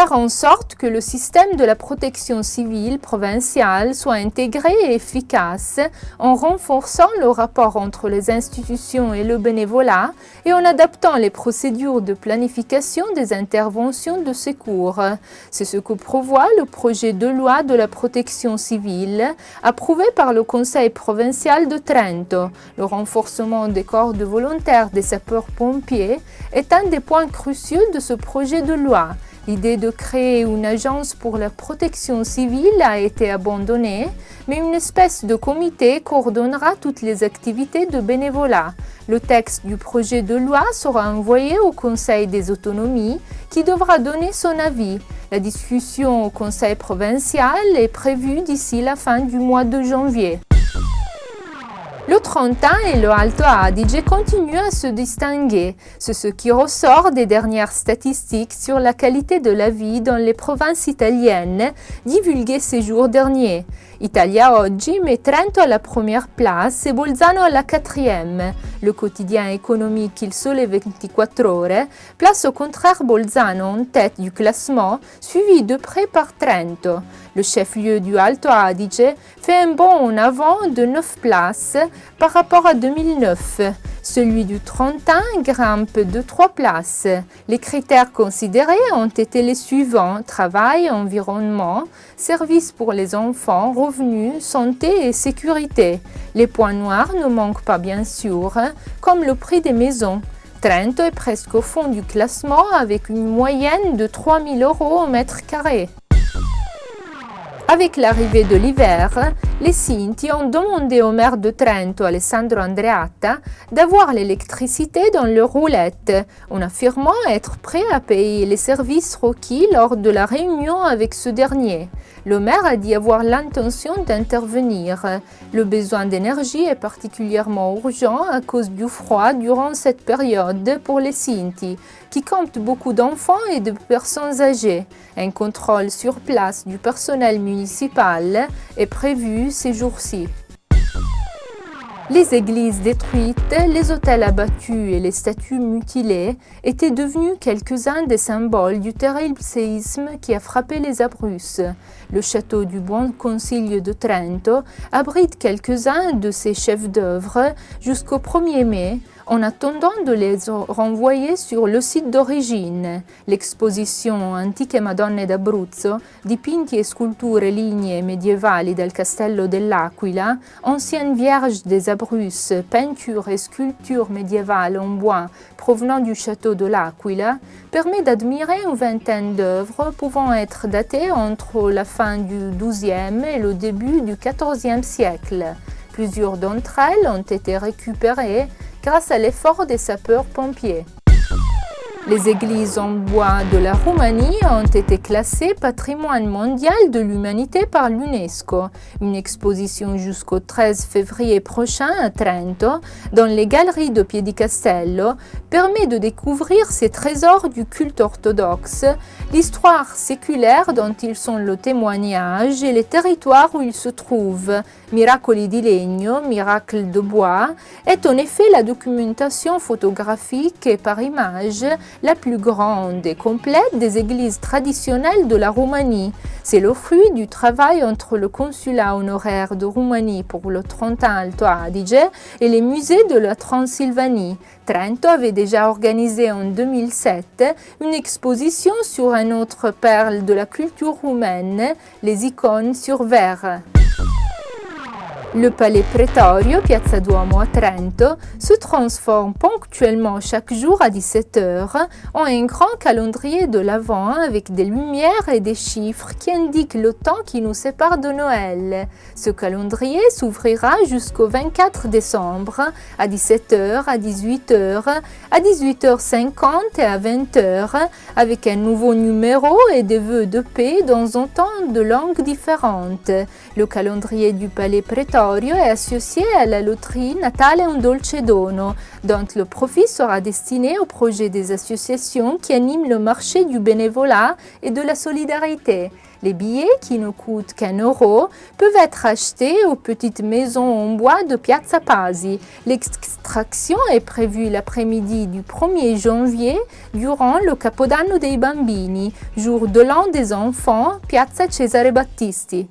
faire en sorte que le système de la protection civile provinciale soit intégré et efficace en renforçant le rapport entre les institutions et le bénévolat et en adaptant les procédures de planification des interventions de secours. C'est ce que prévoit le projet de loi de la protection civile approuvé par le Conseil provincial de Trento. Le renforcement des corps de volontaires des sapeurs-pompiers est un des points cruciaux de ce projet de loi. L'idée de créer une agence pour la protection civile a été abandonnée, mais une espèce de comité coordonnera toutes les activités de bénévolat. Le texte du projet de loi sera envoyé au Conseil des autonomies qui devra donner son avis. La discussion au Conseil provincial est prévue d'ici la fin du mois de janvier. Le Trentin et le Alto Adige continuent à se distinguer. C'est ce qui ressort des dernières statistiques sur la qualité de la vie dans les provinces italiennes divulguées ces jours derniers. Italia Oggi met Trento à la première place et Bolzano à la quatrième. Le quotidien économique Il Sole 24 Ore place au contraire Bolzano en tête du classement, suivi de près par Trento. Le chef-lieu du Alto Adige fait un bond en avant de 9 places par rapport à 2009. Celui du Trentin grimpe de 3 places. Les critères considérés ont été les suivants: travail, environnement, services pour les enfants, revenus, santé et sécurité. Les points noirs ne manquent pas bien sûr, comme le prix des maisons. Trento est presque au fond du classement avec une moyenne de 3 000 € au mètre carré. Avec l'arrivée de l'hiver, les Sinti ont demandé au maire de Trento, Alessandro Andreatta, d'avoir l'électricité dans leurs roulettes, en affirmant être prêt à payer les services requis lors de la réunion avec ce dernier. Le maire a dit avoir l'intention d'intervenir. Le besoin d'énergie est particulièrement urgent à cause du froid durant cette période pour les Sinti, qui comptent beaucoup d'enfants et de personnes âgées. Un contrôle sur place du personnel municipal est prévu ces jours-ci. Les églises détruites, les hôtels abattus et les statues mutilées étaient devenus quelques-uns des symboles du terrible séisme qui a frappé les Abruzzes. Le château du Buon Consiglio de Trento abrite quelques-uns de ces chefs-d'œuvre jusqu'au 1er mai, en attendant de les renvoyer sur le site d'origine. L'exposition Antiche Madonne d'Abruzzo, dipinti e sculture lignee medievali del Castello dell'Aquila, anciennes vierges des Abruzzes, peintures et sculptures médiévales en bois provenant du château de l'Aquila, permet d'admirer une vingtaine d'œuvres pouvant être datées entre la fin du XIIe et le début du XIVe siècle. Plusieurs d'entre elles ont été récupérées grâce à l'effort des sapeurs-pompiers. Les églises en bois de la Roumanie ont été classées patrimoine mondial de l'humanité par l'UNESCO. Une exposition jusqu'au 13 février prochain à Trento, dans les galeries de Piedicastello, permet de découvrir ces trésors du culte orthodoxe, l'histoire séculaire dont ils sont le témoignage et les territoires où ils se trouvent. Miracoli di Legno, miracles de bois, est en effet la documentation photographique et par image la plus grande et complète des églises traditionnelles de la Roumanie. C'est le fruit du travail entre le consulat honoraire de Roumanie pour le Trentin Alto Adige et les musées de la Transylvanie. Trento avait déjà organisé en 2007 une exposition sur une autre perle de la culture roumaine, les icônes sur verre. Le Palais Pretorio, Piazza Duomo à Trento, se transforme ponctuellement chaque jour à 17h en un grand calendrier de l'Avent avec des lumières et des chiffres qui indiquent le temps qui nous sépare de Noël. Ce calendrier s'ouvrira jusqu'au 24 décembre à 17h, à 18h, à 18h50 et à 20h avec un nouveau numéro et des vœux de paix dans un temps de langues différentes. Le calendrier du Palais Pretorio territorio est associé à la loterie Natale un dolce dono, dont le profit sera destiné au projet des associations qui animent le marché du bénévolat et de la solidarité. Les billets, qui ne coûtent qu'1 € peuvent être achetés aux petites maisons en bois de Piazza Pasi. L'extraction est prévue l'après-midi du 1er janvier durant le Capodanno dei Bambini, jour de l'an des enfants, Piazza Cesare Battisti.